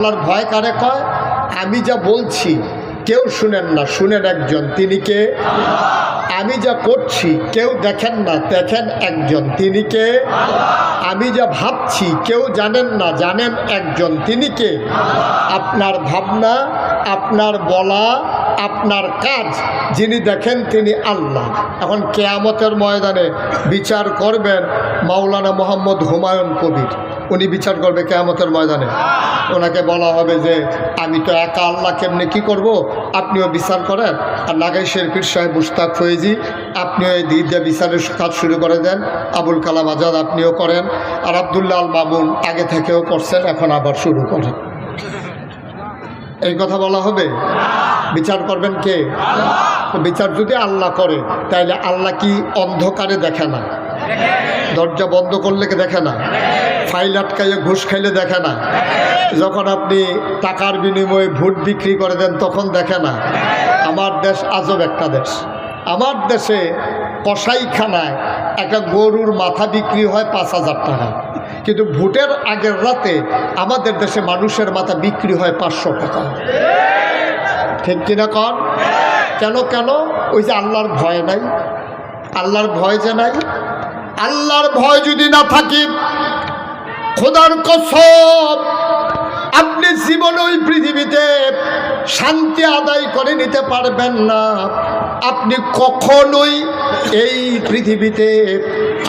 আল্লাহর ভয় কারে কয়? আমি যা বলছি কেউ শুনেন না, শুনেন একজন, তিনি কে? আমি যা করছি কেউ দেখেন না, দেখেন একজন, তিনি কে? আমি যা ভাবছি কেউ জানেন না, জানেন একজন, তিনি কে? আপনার ভাবনা, আপনার বলা, আপনার কাজ যিনি দেখেন তিনি আল্লাহ। এখন কিয়ামতের ময়দানে বিচার করবেন মাওলানা মোহাম্মদ হুমায়ুন কবির। উনি বিচার করবে কিয়ামতের ময়দানে। ওনাকে বলা হবে যে আমি তো একা আল্লাহ, কেমনে কি করব? আপনিও বিচার করেন। আর নাগাইশের পীর সাহেব মুশতাক ফয়েজি, আপনিও এই দিক দিয়ে বিচারের কাজ শুরু করে দেন। আবুল কালাম আজাদ আপনিও করেন। আর আবদুল্লাহ আল মামুন আগে থেকেও করছেন, এখন আবার শুরু করেন। এই কথা বলা হবে। বিচার করবেন কে? বিচার যদি আল্লাহ করে তাইলে আল্লাহ কি অন্ধকারে দেখে না? দরজা বন্ধ করলে কে দেখে না? ফাইল আটকাইয়ে ঘুষ খাইলে দেখে না? যখন আপনি টাকার বিনিময়ে ভোট বিক্রি করে দেন তখন দেখে না? আমার দেশ আজব একটা দেশ। আমার দেশে কসাইখানায় একটা গরুর মাথা বিক্রি হয় 5,000 টাকা, কিন্তু ভোটের আগের রাতে আমাদের দেশে মানুষের মাথা বিক্রি হয় 500 টাকা। ঠিক কিনা কন? কেন কেন? ওই যে আল্লাহর ভয় নাই। আল্লাহর ভয় যে নাই। আল্লাহর ভয় যদি না থাকে, খোদার কসম আপনি জীবনে ওই পৃথিবীতে শান্তি আদায় করে নিতে পারবেন না। আপনি কখনোই এই পৃথিবীতে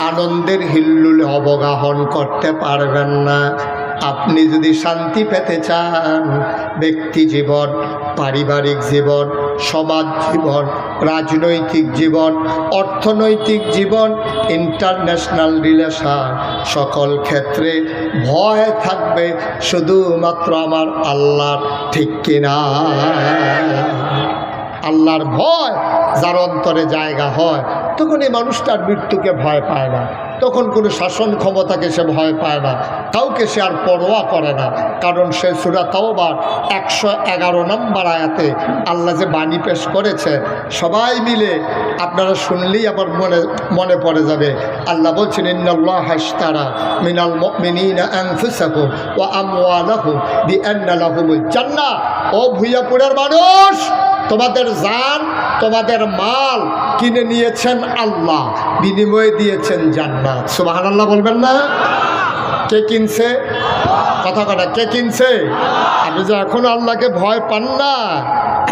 আনন্দের হিল্লুলে অবগাহন করতে পারবেন না। আপনি যদি শান্তি পেতে চান, ব্যক্তি জীবন, পারিবারিক জীবন, সমাজ জীবন, রাজনৈতিক জীবন, অর্থনৈতিক জীবন, ইন্টারন্যাশনাল রিলেশন, সকল ক্ষেত্রে ভয় থাকবে শুধুমাত্র আমার আল্লাহর। ঠিক কিনা? আল্লাহর ভয় যার অন্তরে জায়গা হয়, তখন এই মানুষটার মৃত্যুকে ভয় পায় না, তখন কোনো শাসন ক্ষমতাকে সে ভয় পায় না, কাউকে সে আর পরোয়া করে না। কারণ সে সূরা তাওবার 111 নম্বর আয়াতে আল্লাহ যে বাণী পেশ করেছে, সবাই মিলে আপনারা শুনলেই আবার মনে পড়ে যাবে। আল্লাহ বলছেন, ইন্নাল্লাহা আশতারা মিনাল মুমিনিনা আনফুসাহুম ওয়া আমওয়ালাহুম বিআন্না লাহুমুল জান্নাহ। ও ভুইয়াপুরের মানুষ, তোমাদের জান, তোমাদের মাল কিনে নিয়েছেন আল্লাহ, বিনিময়ে দিয়েছেন জান্নাত। সুবহানাল্লাহ বলবেন না? কে কিনছে? কথা কথা, কে কিনছে? আপনি যে এখন আল্লাহকে ভয় পান না,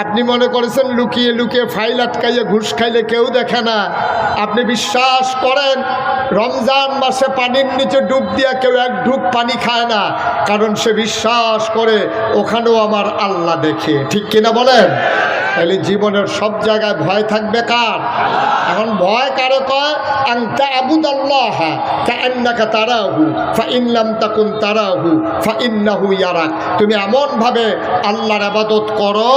আপনি মনে করেছেন লুকিয়ে লুকিয়ে ফাইল আটকাইয়ে ঘুষ খাইলে কেউ দেখে না। আপনি বিশ্বাস করেন রমজান মাসে পানির নিচে ডুব দিয়া কেউ এক ঢুক পানি খায় না, কারণ সে বিশ্বাস করে ওখানেও আমার আল্লাহ দেখে। ঠিক কিনা বলেন? তাহলে জীবনের সব জায়গায় ভয় থাকবে কার? এখন ভয় কারে কয়? আনতা আবুদাল্লাহ কাআন্নাকা তারাহু ফাইন লাম তাকুন তারাহু ফাইন্নাহু ইয়ারাক। তুমি এমনভাবে আল্লাহর ইবাদত করো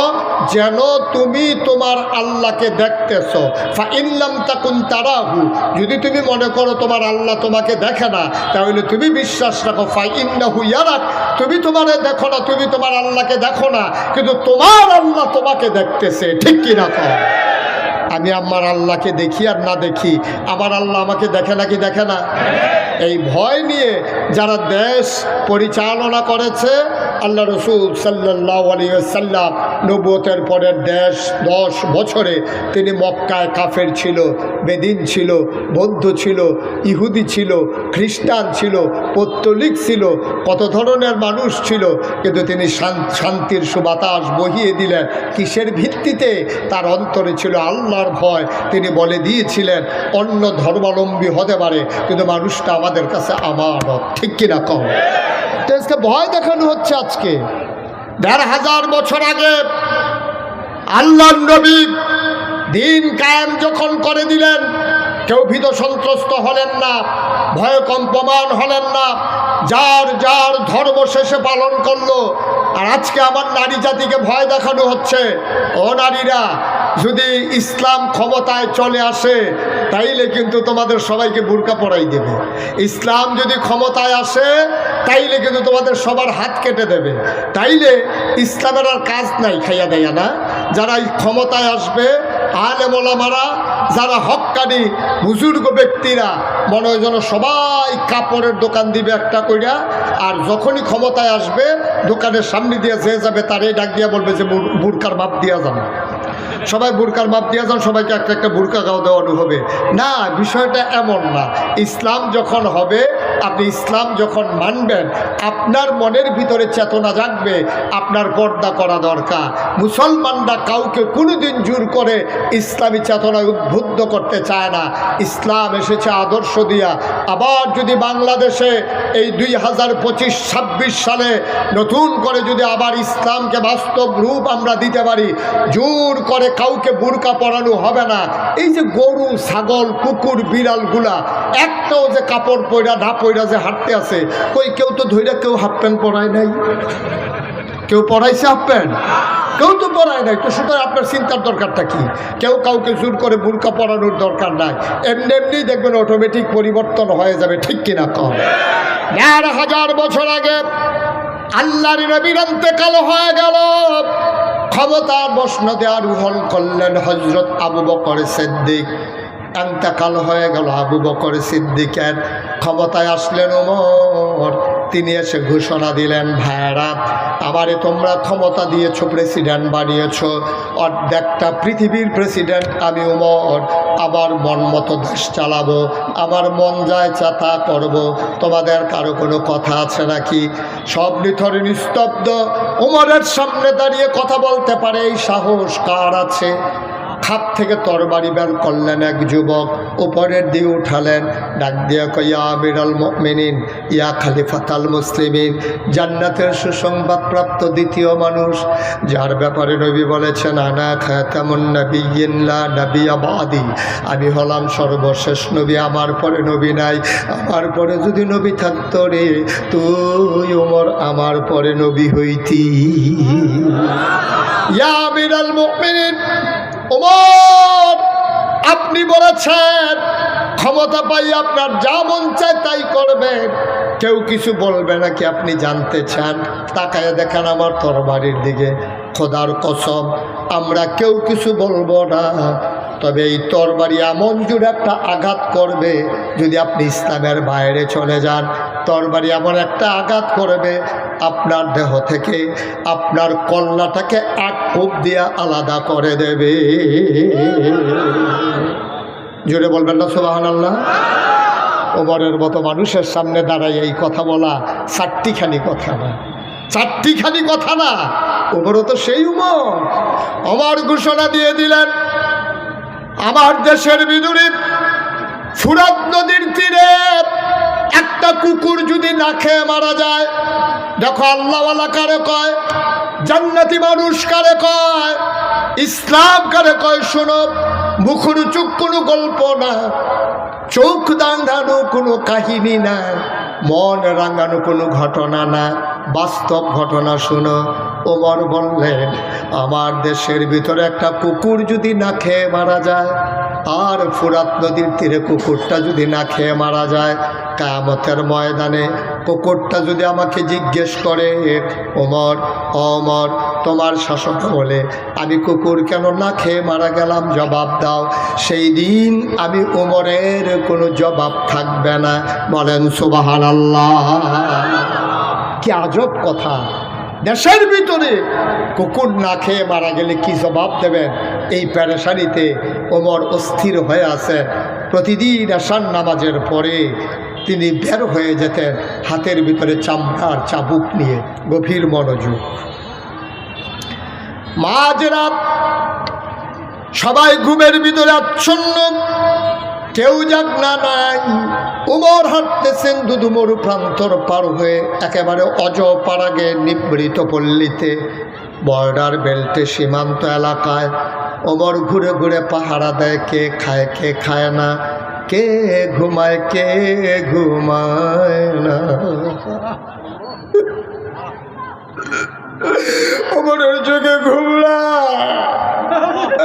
যেন তুমি তোমার আল্লাহকে দেখতেছো। ফাইন লাম তাকুন তারাহু, যদি তুমি মনে করো তোমার আল্লাহ তোমাকে দেখে না, তাহলে তুমি বিশ্বাস রাখো ফাইন্নাহু ইয়ারাক, তুমি তোমারে দেখো না, তুমি তোমার আল্লাহকে দেখো না, কিন্তু তোমার আল্লাহ তোমাকে দেখতেছে। ঠিক কি না? আমি আমার আল্লাহকে দেখি আর না দেখি, আমার আল্লাহ আমাকে দেখে নাকি দেখে না? এই ভয় নিয়ে যারা দেশ পরিচালনা করেছে, আল্লাহ রসুল সাল্লাল্লাহু আলাইহি ওয়াসাল্লাম নবুয়তের পরের 10 বছরে তিনি মক্কায় কাফের ছিল, বেদিন ছিল, বৌদ্ধ ছিল, ইহুদি ছিল, খ্রিস্টান ছিল, পৌত্তলিক ছিল, কত ধরনের মানুষ ছিল, কিন্তু তিনি শান্তির সুবাতাস বহিয়ে দিলেন। কিসের ভিত্তিতে? তার অন্তরে ছিল আল্লাহর ভয়। তিনি বলে দিয়েছিলেন অন্য ধর্মাবলম্বী হতে পারে, কিন্তু মানুষটা আমাদের কাছে আমানত। ঠিক কিনা কম? আজকে ভয় দেখানো হচ্ছে। আজকে ১,৫০০ বছর আগে আল্লাহর নবী দিন কায়েম যখন করে দিলেন, কেউ ভীত সন্ত্রস্ত হলেন না, ভয় কম্পমান হলেন না, যার যার ধর্ম শেষে পালন করলো। আর আজকে আমার নারী জাতিকে ভয় দেখানো হচ্ছে। ও নারীরা, যদি ইসলাম ক্ষমতায় চলে আসে তাইলে কিন্তু তোমাদের সবাইকে বুরকা পরাই দেবে। ইসলাম যদি ক্ষমতায় আসে তাইলে কিন্তু তোমাদের সবার হাত কেটে দেবে। তাইলে ইসলামের আর কাজ নাই, খাইয়া দেয়া না। যারা ক্ষমতায় আসবে, আলেম ওলামারা যারা হক্কানি বুজুর্গ ব্যক্তিরা মনে হয় যেন সবাই কাপড়ের দোকান দিবে একটা কইরা, আর যখনই ক্ষমতায় আসবে দোকানের সামনে দিয়ে যে যাবে তারই ডাক দিয়া বলবে যে বুরকার মাপ দিয়া যান, সবাই বুরকার মাপ দিয়া যান, সবাইকে একটা একটা বুরকা গাও দেওয়ানো হবে। না, বিষয়টা এমন না। ইসলাম যখন হবে, আপনি ইসলাম যখন মানবেন, আপনার মনের ভিতরে চেতনা জাগবে আপনার পর্দা করা দরকার। মুসলমানরা কাউকে কোনোদিন জোর করে ইসলামী চেতনায় উদ্বুদ্ধ করতে চায় না। ইসলাম এসেছে আদর্শ দিয়া। আবার যদি বাংলাদেশে এই 2025-26 সালে নতুন করে যদি আবার ইসলামকে বাস্তব রূপ আমরা দিতে পারি, জোর করে কাউকে বুরকা পরানো হবে না। এই যে গরু, ছাগল, কুকুর, বিড়ালগুলা একটাও যে কাপড় পয়রা না পয়রা যে হাঁটতে আছে, কই কেউ তো ধৈর্য, কেউ হাফ প্যান্ট পরায় নাই, কেউ পরাইছে হাফ প্যান্ট, কেউ তো পরায় নাই। তো সুতরাং আপনার চিন্তার দরকারটা কি? কেউ কাউকে জোর করে বুরকা পরানোর দরকার নাই। এমনি এমনি দেখবেন অটোমেটিক পরিবর্তন হয়ে যাবে, ঠিক কিনা কম? 1000 বছর আগে আল্লাহর নবীর ইন্তেকাল হয়ে গেল, ক্ষমতার মসনদে আরোহণ করলেন হযরত আবু বকর সিদ্দিক। ইন্তেকাল হয়ে গেল আবু বকর সিদ্দিকের, ক্ষমতায় আসলেন ওমর। তিনি এসে ঘোষণা দিলেন, ভাইরা আমারে তোমরা ক্ষমতা দিয়েছো, প্রেসিডেন্ট বানিয়েছো, অর্ধেকটা পৃথিবীর প্রেসিডেন্ট আমি ওমর। আমার মন মতো দেশ চালাবো, আমার মন যায় চাতা করব, তোমাদের কারো কোনো কথা আছে নাকি? সব নিথর নিস্তব্ধ। ওমরের সামনে দাঁড়িয়ে কথা বলতে পারে এই সাহস কার আছে? খাপ থেকে তরবারি বের করলেন এক যুবক, উপরের দিয়ে উঠালেন, ডাক দিয়ে কই, ইয়া আমিরাল মুমিনিন, ইয়া খলিফাতাল মুসলিমিন, জান্নাতের সুসংবাদ প্রাপ্ত দ্বিতীয় মানুষ, যার ব্যাপারে নবী বলেছেন আনা খাতামুন নাবিয়্যিন লা নাবিয়্যা বাদি, আমি হলাম সর্বশেষ নবী, আমার পরে নবী নাই। আমার পরে যদি নবী থাকতো রে, তুই ওমর আমার পরে নবী হইতি। ইয়া আমিরাল মুমিনিন ওমর, আপনি বলেছেন ক্ষমতা পাই আপনার যা মন চায় তাই করবেন, কেউ কিছু বলবে নাকি আপনি জানতে চান? তাকায় দেখেন আমার তরবারির দিকে, খোদার কসম আমরা কেউ কিছু বলবো না, তবে এই তরবারি এমন জুড়ে একটা আঘাত করবে, যদি আপনি ইসলামের বাইরে চলে যান, তরবারি এমন একটা আঘাত করবে আপনার দেহ থেকে আপনার কল্লাটাকে এক কোপ দিয়া আলাদা করে দেবে। জোরে বলবেন না সুবহানাল্লাহ? ওমরের মতো মানুষের সামনে দাঁড়ায় এই কথা বলা চারটিখানি কথা না, চারটিখানি কথা না। ওমরও তো সেই উমর। ওমর ঘোষণা দিয়ে দিলেন, আমার দেশের বিদুরে ফুরাত নদীর তীরে একটা কুকুর যদি না খেয়ে মারা যায়, দেখো আল্লাহওয়ালা কারে কয়, জান্নাতি মানুষ কারে কয়, ইসলাম কারে কয়, শোনো, মুখরুচুক কোনো গল্প না, চোখ দাঁড়ানো কোনো কাহিনী না, মন রাঙানো কোনো ঘটনা না, বাস্তব ঘটনা শোনো। ওমর বললেন, আমার দেশের ভিতরে একটা কুকুর যদি না খেয়ে মারা যায়, আর ফুরাত নদীর তীরে কুকুরটা যদি না খেয়ে মারা যায়, কিয়ামতের ময়দানে কুকুরটা যদি আমাকে জিজ্ঞেস করে, ওমর ওমর তোমার শাসন বলে আমি কুকুর কেন না খেয়ে মারা গেলাম, জবাব দাও, সেই দিন আমি ওমরের কোনো জবাব থাকবে না। বলেন সুবহানাল্লাহ। কি আজব কথা! দেশের ভিতরে কুকুর না খেয়ে মারা গেলে কি জবাব দেবেন, এই পেরেশানিতে ওমর অস্থির হয়ে আছেন। প্রতিদিন আশার নামাজের পরে তিনি বের হয়ে যেতেন হাতের ভিতরে চামড়ার চাবুক নিয়ে, গভীর মনোযোগ। মাঝরাত সবাই ঘুমের ভিতরে আচ্ছন্ন, কেউ জাগনা নাই। ওমর হাঁটতেছেন দুদুমরু প্রান্তর পার হয়ে একেবারে অজপাড়াগে নিবৃত পল্লীতে, বর্ডার বেল্টে সীমান্ত এলাকায়। ওমর ঘুরে ঘুরে পাহারা দেয়, কে খায় কে খায় না, কে ঘুমায় কে ঘুমায় না। ওমরের চোখে ঘুমলা,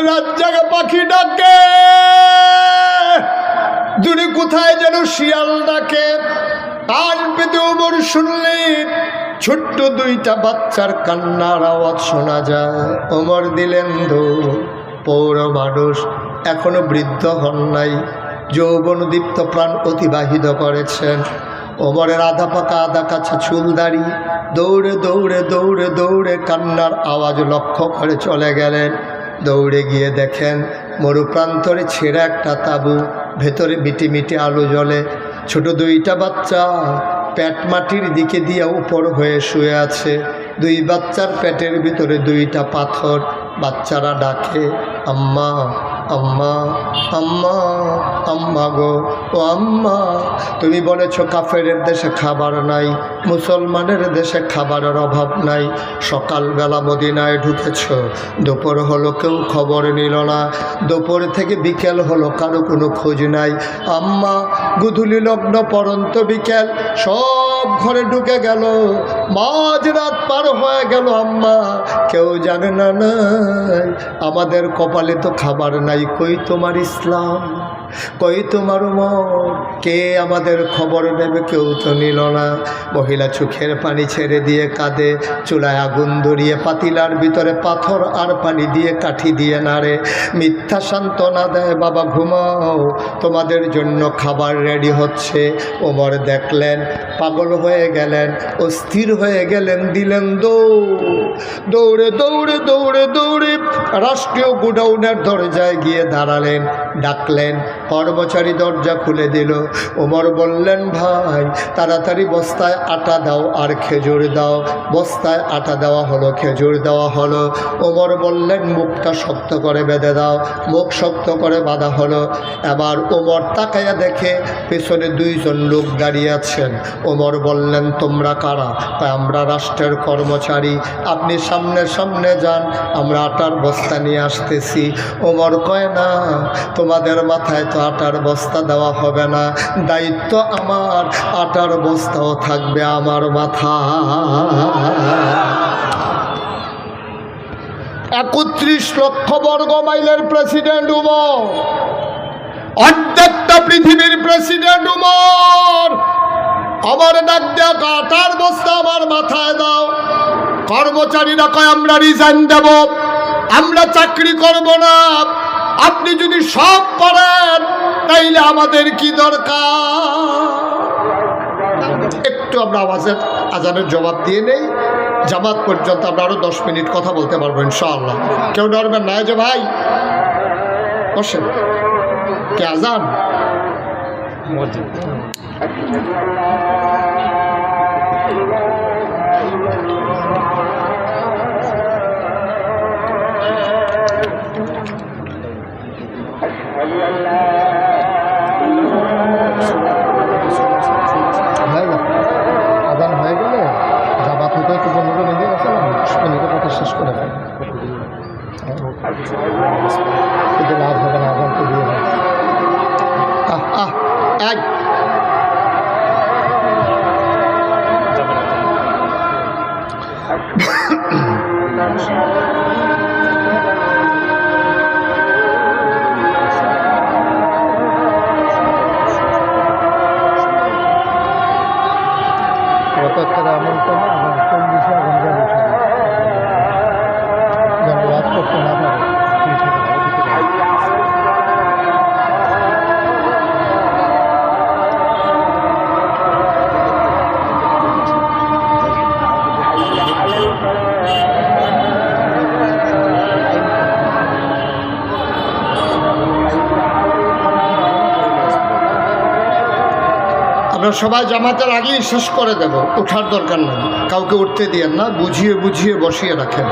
রাত জাগা পাখি ডাকে, দূরে কোথায় যেন শিয়াল ডাকে। কান পেতে ওমর শুনলেন ছোট্ট দুইটা বাচ্চার কান্নার আওয়াজ শোনা যায়। ওমর দিলেন দৌড়, পৌর মানুষ এখনো বৃদ্ধ হন নাই, যৌবনদীপ্ত প্রাণ অতিবাহিত করেছেন। ওমরের আধা পাকা আধা কাছা চুল দাড়ি, দৌড়ে দৌড়ে দৌড়ে দৌড়ে কান্নার আওয়াজ লক্ষ্য করে চলে গেলেন। দৌড়ে গিয়ে দেখেন মরুপ্রান্তরে ছেঁড়া একটা তাঁবু, ভেতরে মিটি মিটি আলো জ্বলে। ছোট দুইটা বাচ্চা পেট মাটির দিকে দিয়ে উপর হয়ে শুয়ে আছে। দুই বাচ্চার পেটের ভিতরে দুইটা পাথর। বাচ্চারা ডাকে আম্মা আম্মা আম্মা, আম্মা গো ও আম্মা, তুমি বলেছ কাফেরের দেশে খাবার নাই, মুসলমানের দেশে খাবারের অভাব নাই। সকালবেলা মদিনায় ঢুকেছ, দুপুর হলো কেউ খবর নিল না, দুপুর থেকে বিকেল হলো কারো কোনো খোঁজ নাই। আম্মা গুধুলি লগ্ন পরন্ত বিকেল সব ঘরে ঢুকে গেল, মাঝরাত পার হয়ে গেল, আম্মা কেউ জানে না নাই আমাদের কপালে তো খাবার নাই। কই তোমার ইসলাম, কই তোমার উমর, কে আমাদের খবর নেবে? কেউ তো নিল না। মহিলা চোখের পানি ছেড়ে দিয়ে কাঁদে, চুলায় আগুন ধরিয়ে পাতিলার ভিতরে পাথর আর পানি দিয়ে কাঠি দিয়ে নাড়ে, মিথ্যা সান্ত্বনা দেয়, বাবা ঘুমাও, তোমাদের জন্য খাবার রেডি হচ্ছে। ওমর দেখলেন, পাগল হয়ে গেলেন, অস্থির হয়ে গেলেন, দিলেন দৌড়ে দৌড়ে দৌড়ে দৌড়ে রাষ্ট্রীয় গোডাউনের দরজায় গিয়ে দাঁড়ালেন, ডাকলেন। কর্মচারী দরজা খুলে দিল। ওমর বললেন, ভাই তাড়াতাড়ি বস্তায় আটা দাও আর খেজুর দাও। বস্তায় আটা দেওয়া হলো, খেজুর দেওয়া হলো। ওমর বললেন, মুখটা শক্ত করে বেঁধে দাও। মুখ শক্ত করে বাঁধা হলো। এবার ওমর তাকাইয়া দেখে পেছনে দুইজন লোক দাঁড়িয়ে আছেন। ওমর বললেন, তোমরা কারা? আমরা রাষ্ট্রের কর্মচারী, আপনি সামনে সামনে যান, আমরা আটার বস্তা নিয়ে আসতেছি। ওমর কয়, না, তোমাদের মাথায় তো আটার বস্তা দেওয়া হবে না, দায়িত্ব আমার, আটার বস্তাও থাকবে আমার মাথা। 31 লক্ষ বর্গ মাইলের প্রেসিডেন্ট উমর, অর্ধেকটা পৃথিবীর প্রেসিডেন্ট উমর। আমার ডাক দেয়া, আটার বস্তা আমার মাথায় দাও। কর্মচারীরা কয়, আমরা রিজাইন দেব, আমরা চাকরি করব না, আপনি যদি সব করেন তাইলে আমাদের কি দরকার? একটু আমরা আজানের জবাব দিয়ে নেই, জামাত পর্যন্ত আমরা আরো 10 মিনিট কথা বলতে পারবো ইনশাআল্লাহ। কেউ ডরবেন না যে ভাই বসেন, কে আজান আদান হয়ে গেলে জামাত হতে একটু 15 মিনিট আছে না, 10 মিনিটের কথা শেষ করে ফেলে, কিন্তু লাভ হবে না। আদান তো দিয়ে এক এমন করে কোন বিষয়ে আগুন জ্বালিয়ে যেন রাত করতে না পারে। আমরা সবাই জামাতের আগেই শেষ করে দেব, ওঠার দরকার নেই, কাউকে উঠতে দিয়েন না, বুঝিয়ে বুঝিয়ে বসিয়ে রাখেন।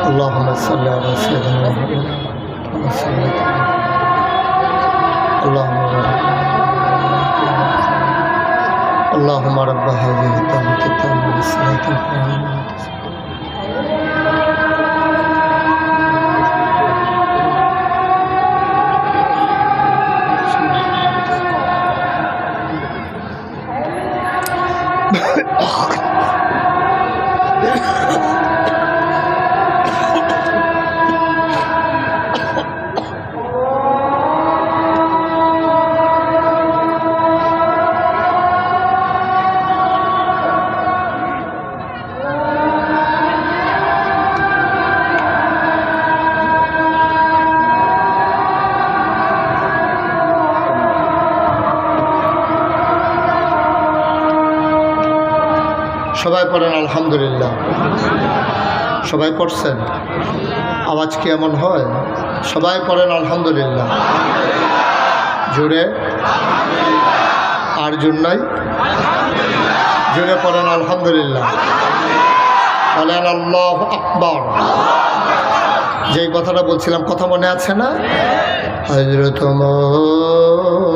আল্লাহুম্মা সাল্লি আলা সাইয়্যিদিনা মুহাম্মাদ ওয়া সাল্লাম। اللهم رب هذه الدعوة التامة والصلاة القائمة সবাই পড়েন আলহামদুলিল্লাহ। সবাই পড়ছেন? আওয়াজ কি এমন হয়? সবাই পড়েন আলহামদুলিল্লাহ জোরে। আর জোর নাই? জোরে পড়েন আলহামদুলিল্লাহ। বলেন আল্লাহু আকবার। যেই কথাটা বলছিলাম, কথা মনে আছে না? হযরত ওমর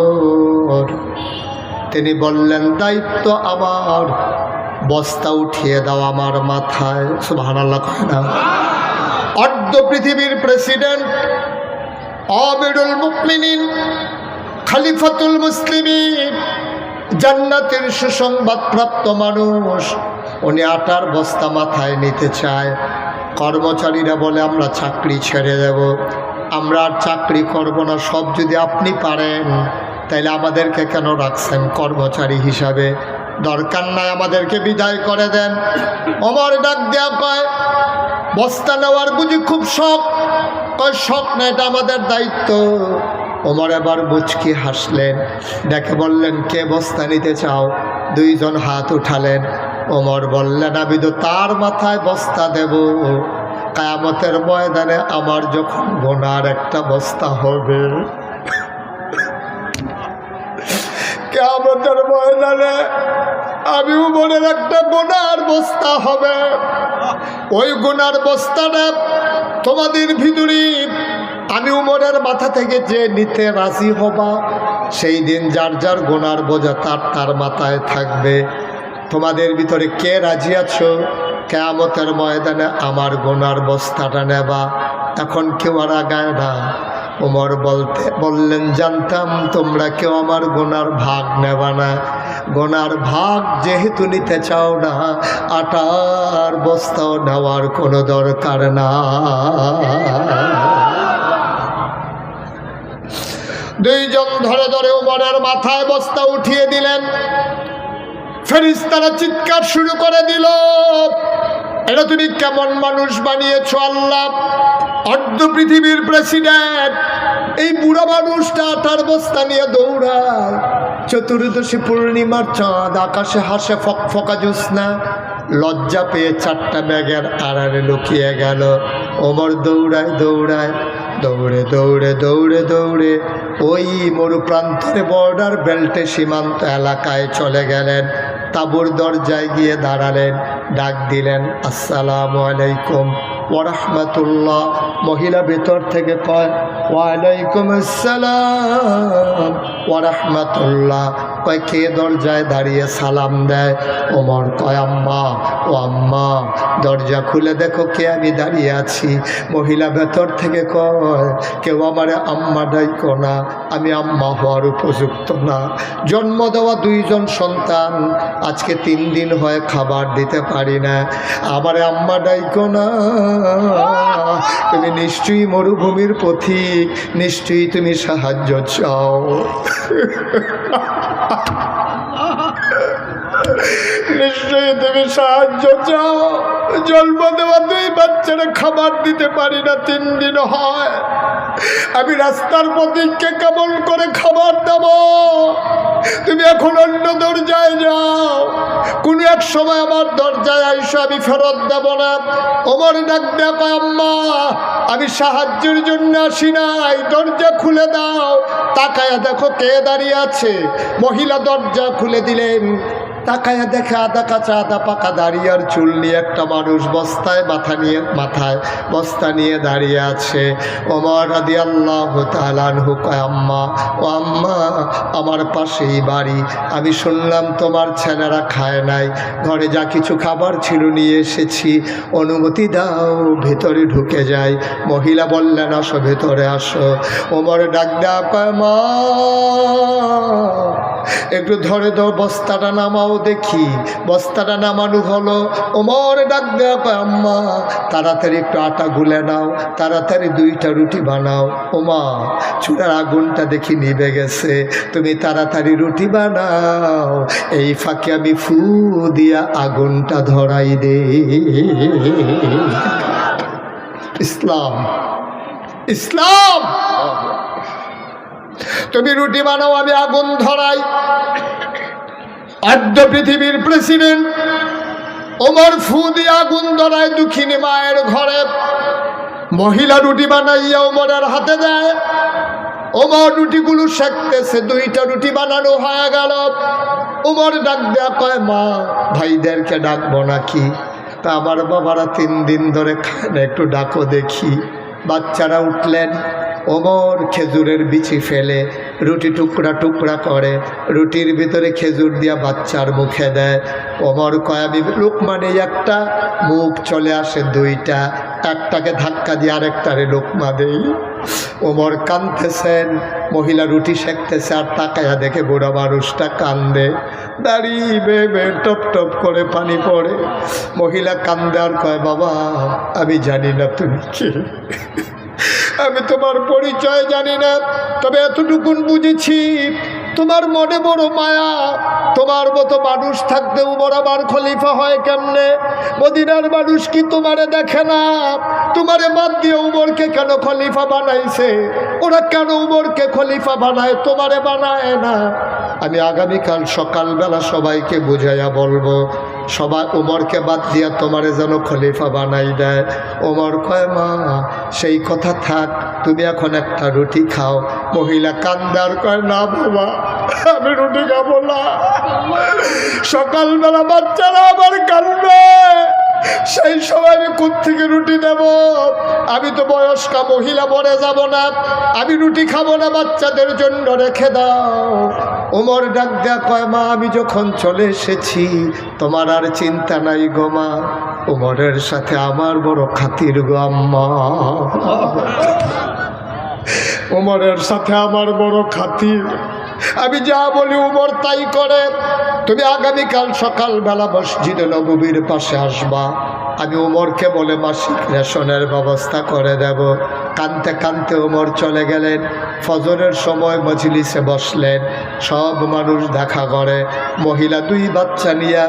তিনি বললেন, দায়িত্ব আমার, বস্তা উঠিয়ে দাও আমার মাথায়। সুবহানাল্লাহ কয় না? অর্ধ পৃথিবীর প্রেসিডেন্ট, আমিরুল মুমিনিন, খলিফাতুল মুসলিমিন, জান্নাতের সুসংবাদপ্রাপ্ত মানুষ, উনি আটার বস্তা মাথায় নিতে চায়। কর্মচারীরা বলে, আমরা চাকরি ছেড়ে দেব, আমরা আর চাকরি করব না, সব যদি আপনি পারেন তাইলে আমাদেরকে কেন রাখছেন কর্মচারী হিসাবে? দরকার নাই, আমাদেরকে বিদায় করে দেন। ওমর ডাক দেয়া কয়, বস্তা নেওয়ার বুঝি খুব শখ? কয়, শখ না, এটা আমাদের দায়িত্ব। ওমর এবার মুচকি হাসলেন, ডেকে বললেন, কে বস্তা নিতে চাও? দুইজন হাত উঠালেন। ওমর বললেন, আমি তো তার মাথায় বস্তা দেব কিয়ামতের ময়দানে আমার যখন গুনার একটা বস্তা হবে। কিয়ামতের ময়দানে আমি উমরের একটা গুনার বস্তা হবে। ওই গুনার বস্তাটা তোমাদের ভিতরে আমি উমরের মাথা থেকে যে নিতে রাজি হবা, সেই দিন যার যার গুনার বোঝা তার তার মাথায় থাকবে। তোমাদের ভিতরে কে রাজি আছো কিয়ামতের ময়দানে আমার গুনার বস্তাটা নেবা? এখন কেউ আর আগায় না। ওমর বললেন, জানতাম তোমরা কেউ আমার গুনার ভাগ নেবা না। গুনার ভাগ যেহেতু নিতে চাও না, আটার বস্তাও নেওয়ার কোনো দরকার না। দুইজন ধরে ধরে ওমরের মাথায় বস্তা উঠিয়ে দিলেন। ফেরেশতারা চিৎকার শুরু করে দিল, এটা তুমি কেমন মানুষ বানিয়েছো আল্লাহ? অর্ধ পৃথিবীর প্রেসিডেন্ট, এই বুড়া মানুষটা আটার বস্তা নিয়ে দৌড়ায়। চতুর্দশী পূর্ণিমার চাঁদ, আকাশে হাসে ফকফকা জ্যোৎস্না। লজ্জা পেয়ে চারটা ব্যাগের আড়ালে লুকিয়ে গেল। ওমর দৌড়ায় দৌড়ায় দৌড়ে দৌড়ে দৌড়ে দৌড়ে ওই মরুপ্রান্তরে বর্ডার বেল্টে সীমান্ত এলাকায় চলে গেলেন। তাঁবুর দরজায় গিয়ে দাঁড়ালেন, ডাক দিলেন, আসসালামু আলাইকুম ওয়া রাহমাতুল্লাহ। মহিলা ভেতর থেকে কয়, ওয়ালাইকুম আসসালাম ওয়া রাহমাতুল্লাহ। কয়, কে দরজায় দাঁড়িয়ে সালাম দেয়? ওমর কয়, আম্মা। ও আম্মা, দরজা খুলে দেখো কে আমি দাঁড়িয়ে আছি। মহিলা ভেতর থেকে কয়, কেউ আমারে আম্মা ডাইকো না, আমি আম্মা হওয়ার উপযুক্ত না। জন্ম দেওয়া দুইজন সন্তান, আজকে 3 দিন হয় খাবার দিতে পারি না, আমারে আম্মা ডাইকো না। তুমি নিশ্চয়ই মরুভূমির পথিক, নিশ্চয়ই তুমি সাহায্য চাও। নিশ্চয়ই তুমি সাহায্য চাও। জন্ম দেওয়া 2 বাচ্চারা খাবার দিতে পারি না, 3 দিন হয়। আমি রাস্তার পথিককে কেমন করে খাবার দেব? তুমি এখন অন্য দরজায় যাও, কোন এক সময় আমার দরজায় আইসো, আমি ফেরত দেব না। ওমর ডাক দেয়, আম্মা আমি সাহায্যের জন্য আসি নাই, দরজা খুলে দাও। তাকায়া দেখো কে দাঁড়িয়ে আছে। মহিলা দরজা খুলে দিলেন। তাকায়া দেখে আদা কাঁচা আদা পাকা দাঁড়িয়ে আর চুল নিয়ে একটা মানুষ মাথায় বস্তা নিয়ে দাঁড়িয়ে আছে। ওমর রাদিয়াল্লাহু তাআলা আনহু কয়, আম্মা, ও আম্মা, আমার পাশেই বাড়ি, আমি শুনলাম তোমার ছেলেরা খায় নাই, ঘরে যা কিছু খাবার ছিল নিয়ে এসেছি, অনুমতি দাও ভেতরে ঢুকে যাই। মহিলা বললেন, আসো ভেতরে আসো। ওমর ডাক দেয়া কয়, মা একটু ধরে দাও, বস্তাটা নামাও দেখি। বস্তাটা নামানো হলো। ওমর ডাক দেয়া কয়, আম্মা তাড়াতাড়ি একটু আটা গুলে নাও, তাড়াতাড়ি 2টা রুটি বানাও। ওমা চুলার আগুনটা দেখি নিভে গেছে, তুমি তাড়াতাড়ি রুটি বানাও, এই ফাঁকে আমি ফু দিয়া আগুনটা ধরাই দে। ইসলাম, ইসলাম। তুমি রুটি বানাও, আমি আগুন ধরাই। অর্ধ পৃথিবীর প্রেসিডেন্ট ওমর ফু দিয়ে আগুন ধরায় দুঃখিনী মায়ের ঘরে। মহিলা রুটি বানাইয়া ওমরের হাতে দেয়। ওমর রুটিগুলো সেঁকতেছে, 2টা রুটি বানানো হয়ে গেল। ওমর ডাক দেয়া কয়, মা ভাইদেরকে ডাকবো নাকি? তা আমার বাবারা 3 দিন ধরে খায় না, একটু ডাকো দেখি। বাচ্চারা উঠলেন। ওমর খেজুরের বিচি ফেলে রুটি টুকরা টুকরা করে, রুটির ভিতরে খেজুর দিয়া বাচ্চার মুখে দেয়। ওমর কয়, আমি লোকমানে একটা, মুখ চলে আসে 2টা, একটাকে ধাক্কা দিয়ে আরেকটারে লোকমা দেই। ওমর কাঁদতেছেন, মহিলা রুটি সেঁকতেছে আর তাকায়া দেখে বুড়া মানুষটা কান্দে, দাঁড়িয়ে বেয়ে টপ টপ করে পানি পড়ে। মহিলা কান্দে আর কয়, বাবা আমি জানি না তুমি কে, আমি তোমার পরিচয় জানি না, তবে এতটুকুন বুঝেছি তোমার মনে বড় মায়া। তোমার মতো মানুষ থাকতে উমর আবার খলিফা হয় কেমনে? মদিনার মানুষ কি তোমারে দেখে না? তোমারে বাদ দিয়ে উমরকে কেন খলিফা বানাইছে? ওরা কেন উমরকে খলিফা বানায়, তোমারে বানায় না? আমি আগামীকাল সকালবেলা সবাইকে বুঝাইয়া বলবো, সবাই উমরকে বাদ দিয়া তোমারে যেন খলিফা বানাই দেয়। ওমর কয়, মা সেই কথা থাক, তুমি এখন একটা রুটি খাও। মহিলা কান্দার কয়, না বাবা আমি রুটি খাবো না, সকালবেলা বাচ্চারা আবার কাঁদবে, সেই সময় আমি কোত্থেকে রুটি দেব? আমি তো বয়স্কা মহিলা, মরে যাব না, আমি রুটি খাবো না, বাচ্চাদের জন্য রেখে দাও। ওমর ডাক দেয়া কয়, মা আমি যখন চলে এসেছি তোমার আর চিন্তা নাই গো মা, ওমরের সাথে আমার বড় খাতির গো আম্মা, ওমরের সাথে আমার বড় খাতির, আমি যা বলি উমর তাই করে। তুমি আগামীকাল সকালবেলা মসজিদে নববীর পাশে আসবা, আমি উমরকে বলে মাসিক রেশনের ব্যবস্থা করে দেব। কানতে কানতে উমর চলে গেলেন। ফজরের সময় মজলিসে বসলেন, সব মানুষ দেখা করে। মহিলা 2 বাচ্চা নিয়ে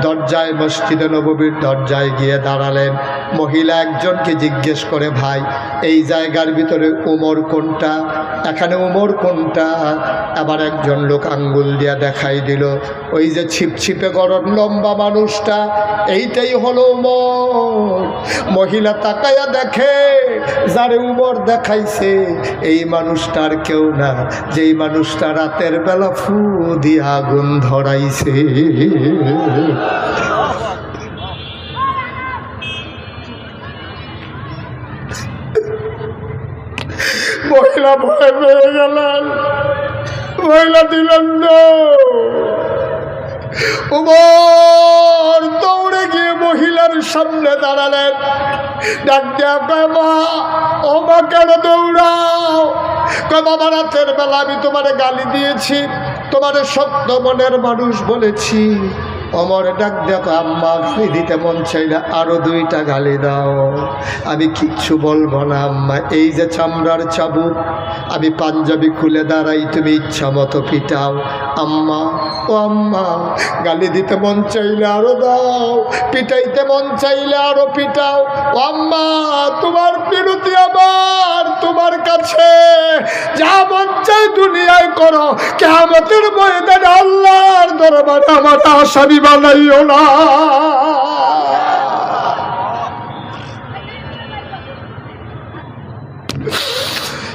দরজায়, মসজিদে নববীর দরজায় গিয়ে দাঁড়ালেন। মহিলা একজনকে জিজ্ঞেস করে, ভাই এই জায়গার ভিতরে উমর কোনটা, এখানে উমর কোনটা? আবার একজন লোক আঙ্গুল দিয়া দেখাই দিল, ওই যে ছিপছিপে গরম লম্বা মানুষটা, এইটাই হলো উমর। মহিলা তাকায়া দেখে, যারে উমর দেখাইছে এই মানুষটার কেউ না, যেই মানুষটা রাতের বেলা ফু দিয়ে আগুন ধরাইছে। মহিলা ভয় পেয়ে গেলেন, মহিলা দিলেন না। উমর দৌড়ে গিয়ে মহিলার সামনে দাঁড়ালেন, ডাক দেয়া কয়, মা ও মা কেন দৌড়াও? কয়, বাবা রাতের বেলা আমি তোমারে গালি দিয়েছি, তোমারে সত্য মনের মানুষ বলেছি। অমর ডাক দেখো, আম্মা আপনি দিতে মন চাইলে আরো 2টা গালি দাও, আমি কিচ্ছু বলবো না আম্মা। এই যে চামড়ার চাবুক, আমি পাঞ্জাবি খুলে দাঁড়াই, তুমি ইচ্ছা মতো পিটাও। আম্মা ও আম্মা, গালি দিতে মন চাইলে আরো দাও, পিটাইতে মন চাইলে আরো পিটাও। ও আম্মা, তোমার বিরতি আমার তোমার কাছে, যা মন চাই দুনিয়ায় করো, কিয়ামতের ময়দানে আল্লাহর দরবারে আমার আসামি বানাইও না।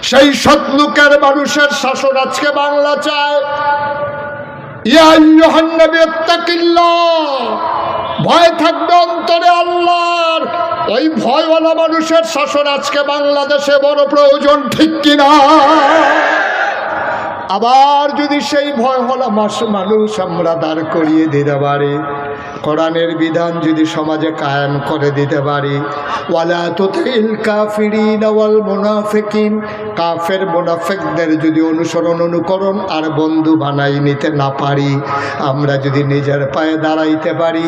সেই সৎলোকের মানুষের শাসন আজকে বাংলা চায়। ইয়া আইয়ুহান নবী ইত্তাকিল্লাহ, ভয় থাকবে অন্তরে আল্লাহর। ওই ভয়ওয়ালা মানুষের শাসন আজকে বাংলাদেশে বড় প্রয়োজন, ঠিক কিনা? আবার যদি সেই ভয় হলো মানুষ আমরা দাঁড় করিয়ে দিতে পারি, কোরআনের বিধান যদি সমাজে কায়েম করে দিতে পারি, ওয়ালা তুতিল কাফিরিন ওয়াল মুনাফিকিন, কাফের মুনাফিকদের যদি অনুকরণ আর বন্ধু বানাই নিতে না পারি, আমরা যদি নিজের পায়ে দাঁড়াইতে পারি,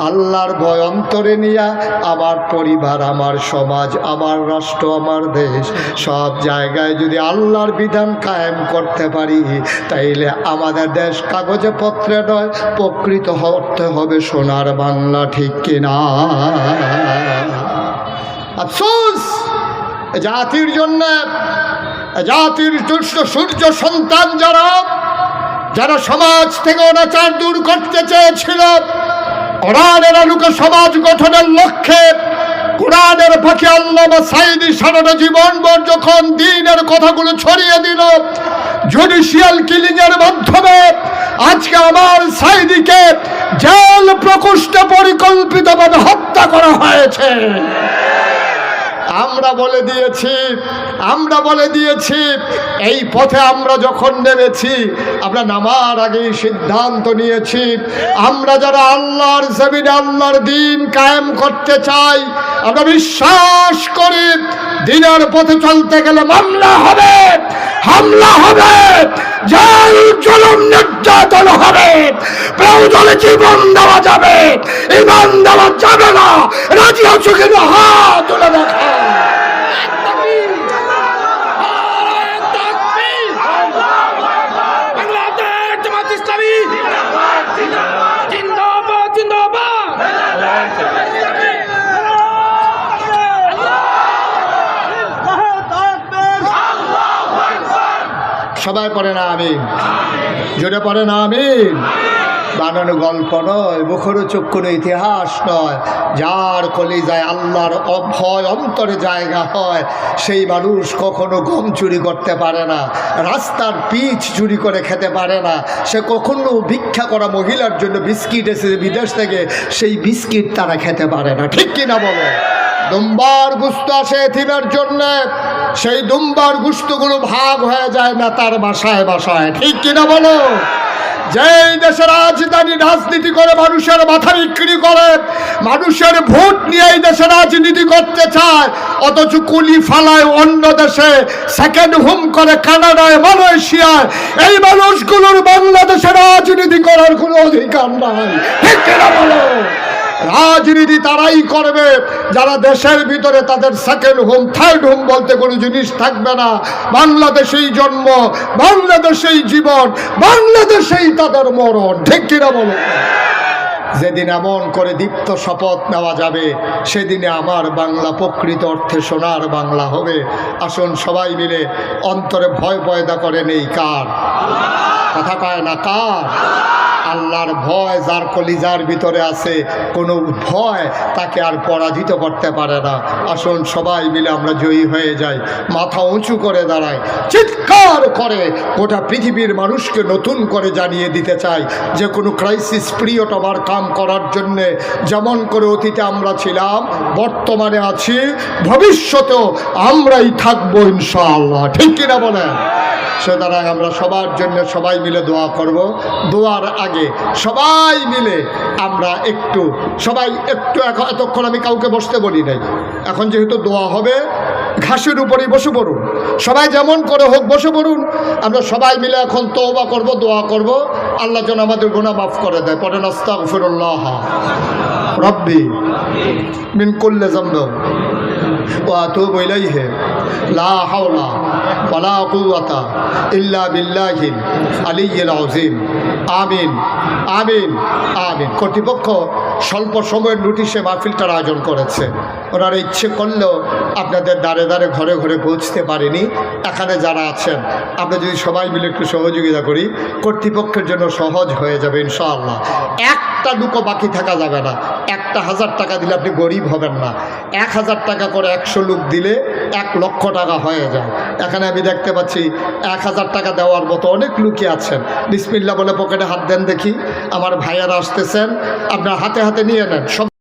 আল্লাহর ভয় অন্তরে নিয়ে আমার পরিবার, আমার সমাজ, আমার রাষ্ট্র, আমার দেশ, সব জায়গায় যদি আল্লাহর বিধান কায়েম করতে পারি, তাইলে আমাদের দেশ কাগজে পত্রে নয়, প্রকৃত অর্থে হবে সোনার বাংলা, ঠিক কিনা? আফসোস জাতির জন্য, জাতির সূর্য সন্তান যারা সমাজ থেকে অনাচার দূর করতে চেয়েছিল, কোরআনের আলোকে সমাজ গঠনের লক্ষ্যে কোরআনের ফাঁকে আল্লামা সাঈদী সারাটা জীবনভর যখন দ্বীনের কথাগুলো ছড়িয়ে দিল, জুডিশিয়াল কিলিং এর মাধ্যমে আজকে আমার সাঈদীকে জেল প্রকোষ্ঠে পরিকল্পিতভাবে হত্যা করা হয়েছে। আমরা বলে দিয়েছি এই পথে আমরা যখন নেমেছি, আমরা নামার আগে সিদ্ধান্ত নিয়েছি, আমরা যারা আল্লাহর জমিনে আল্লাহর দ্বীন কায়েম করতে চাই, আমরা বিশ্বাস করি দ্বীনের পথে চলতে গেলে মামলা হবে, হামলা হবে, জেল জুলুম নির্যাতন হবে, প্রয়োজনে জীবন দেওয়া যাবে, ঈমান দেওয়া যাবে না। রাজি আছো কিনা হাত তুলে দেখা। সবাই পড়ে না আমিন, জোরে পড়ে না আমিন। বানানো গল্প নয়, মুখরোচক কোনো ইতিহাস নয়। যার কলিজায় আল্লাহর ভয় অন্তরে জায়গা হয়, সেই মানুষ কখনো গম চুরি করতে পারে না, রাস্তার পিচ চুরি করে খেতে পারে না, সে কখনো ভিক্ষা করা মহিলার জন্য বিস্কিট এসেছে বিদেশ থেকে, সেই বিস্কিট তারা খেতে পারে না। ঠিক কিনা বলো? দুম্বার গুস্ত আসে এতিমের জন্য, সেই দুম্বার গুস্তগুলো ভাগ হয়ে যায় না তার বাসায় বাসায়। ঠিক কিনা বলো? যেই দেশের রাজধানী রাজনীতি করে, মানুষের মাথা বিক্রি করে, মানুষের ভোট নিয়ে এই দেশে রাজনীতি করতে চায়, অথচ কুলি ফালায় অন্য দেশে, সেকেন্ড হোম করে কানাডায়, মালয়েশিয়ায়, এই মানুষগুলোর বাংলাদেশে রাজনীতি করার কোনো অধিকার নাই। ঠিক কিনা বলো? রাজনীতি তারাই করবে যারা দেশের ভিতরে তাদের সেকেন্ড হোম থার্ড হোম বলতে কোনো জিনিস থাকবে না। বাংলাদেশেই জন্ম, বাংলাদেশেই জীবন, বাংলাদেশেই তাদের মরণ। ঠিক কিনা বলো? যেদিন এমন করে দীপ্ত শপথ নেওয়া যাবে, সেদিনে আমার বাংলা প্রকৃত অর্থে সোনার বাংলা হবে। আসুন সবাই মিলে অন্তরে ভয় পয়দা করে নেই কার? কথা কয় না কার? আল্লাহর ভয় যার কলিজার ভিতরে আছে, কোনো ভয় তাকে আর পরাজিত করতে পারে না। আসুন সবাই মিলে আমরা জয়ী হয়ে যাই, মাথা উঁচু করে দাঁড়াই, চিৎকার করে গোটা পৃথিবীর মানুষকে নতুন করে জানিয়ে দিতে চাই যে কোনো ক্রাইসিস পিরিয়ড ওভারকাম করার জন্যে যেমন করে অতীতে আমরা ছিলাম, বর্তমানে আছি, ভবিষ্যতেও আমরাই থাকবো ইনশাআল্লাহ। ঠিক কিনা বলেন? সুতরাং আমরা সবার জন্য সবাই মিলে দোয়া করব। দোয়ার আগে সবাই মিলে আমরা একটু এতক্ষণ আমি কাউকে বসতে বলি নাই, এখন যেহেতু দোয়া হবে ঘাসের উপরেই বসে পড়ুন, সবাই যেমন করে হোক বসে পড়ুন। আমরা সবাই মিলে এখন তওবা করব, দোয়া করব, আল্লাহ যেন আমাদের গুনাহ মাফ করে দেয়। পড়েন আস্তাগফিরুল্লাহ রাব্বি মিন কুল্লি যামবিন ওয়া আতুবু ইলাইহি লা হাওলা ওয়ালা কুওয়াতা ইল্লা বিল্লাহিল আলিয়্যিল আযীম। আমিন আমিন আমিন। কর্তৃপক্ষ স্বল্প সময়ের নোটিশে মাহফিলটার আয়োজন করেছে, ওনারা ইচ্ছে করলেও আপনাদের দ্বারে দ্বারে ঘরে ঘরে পৌঁছতে পারেনি। এখানে যারা আছেন আমরা যদি সবাই মিলে একটু সহযোগিতা করি, কর্তৃপক্ষের জন্য সহজ হয়ে যাবে ইনশাআল্লাহ। একটা লুকো বাকি থাকা যাবে না। 1,000 টাকা দিলে আপনি গরিব হবেন না। 1000 টাকা করে 100 লোক দিলে 1 লক্ষ টাকা হয়ে যায়। এখানে আমি দেখতে পাচ্ছি 1000 টাকা দেওয়ার মতো অনেক লোকই আছেন। বিসমিল্লাহ বলে পকেটে হাত দেন দেখি। আমার ভাইয়ারা আসতেছেন, আপনার হাতে হাতে নিয়ে নেন। সব